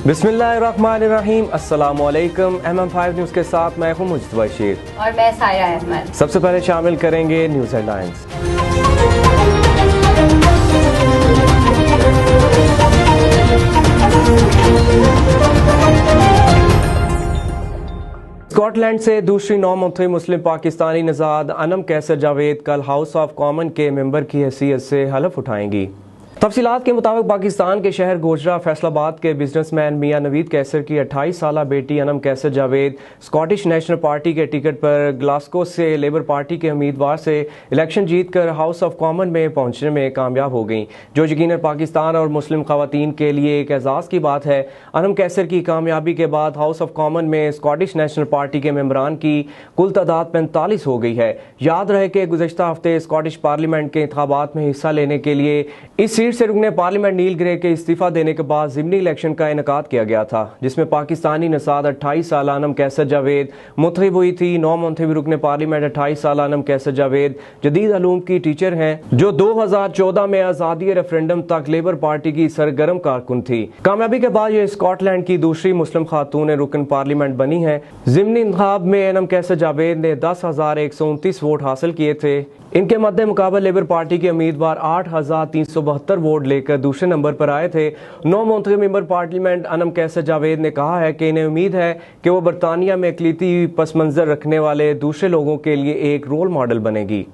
बिस्मिल्लाहिर्रहमानिर्रहीम, अस्सलामुअलैकुम। MM5 news के साथ मैं हूँ मुज्तबा बशीर और मैं साया अहमद। सबसे पहले शामिल करेंगे न्यूज़ हेडलाइंस। स्कॉटलैंड से दूसरी नौ मुंतखब मुस्लिम पाकिस्तानी नज़ाद अनम कैसर जावेद कल हाउस ऑफ कॉमन के मेंबर की हैसियत से हलफ उठाएंगी। तफसीलात के मुताबिक पाकिस्तान के शहर गोजरा फैसलाबाद के बिजनेसमैन मियां नवीद कैसर की 28 साला बेटी अनम कैसर जावेद स्कॉटिश नेशनल पार्टी के टिकट पर ग्लासगो से लेबर पार्टी के उम्मीदवार से इलेक्शन जीतकर हाउस ऑफ कॉमन में पहुंचने में कामयाब हो गई, जो यकीनन पाकिस्तान और मुस्लिम खवातीन के लिए एक एजाज़ की बात है। अनम कैसर की कामयाबी के बाद हाउस ऑफ कॉमन में स्कॉटिश नेशनल पार्टी के मेंबरान की कुल तादाद 45 हो गई है। याद रहे कि गुज़श्ता हफ्ते स्कॉटिश पार्लियामेंट के इंतखाबात में हिस्सा लेने के लिए इस सीट से रुकने पार्लियामेंट नील ग्रे के इस्तीफा देने के बाद ज़िमनी इलेक्शन का इनेकाद किया गया था, जिसमें पाकिस्तानी नसाद 28 साल अनम कैसर जावेद मुंतखब हुई थी। नौ मुंतखब रुकने पार्लियामेंट 28 साल अनम कैसर जावेद जदीद अलूम की टीचर हैं, जो 2014 में आज़ादी रेफरेंडम तक लेबर पार्टी की सरगर्म कारकुन थी। कामयाबी के बाद ये स्कॉटलैंड की दूसरी मुस्लिम खातून रुकन पार्लियामेंट बनी है। ज़िमनी इंतखाब में अनम कैसर जावेद ने 10,129 वोट हासिल किए थे। इनके मद्दे मुकाबले लेबर पार्टी के उम्मीदवार 8,372 वोट लेकर दूसरे नंबर पर आए थे। नौ मुंतखब मेंबर पार्लियामेंट अनम कैसर जावेद ने कहा है कि इन्हें उम्मीद है कि वो बरतानिया में अक़लियती पस मंज़र रखने वाले दूसरे लोगों के लिए एक रोल मॉडल बनेगी।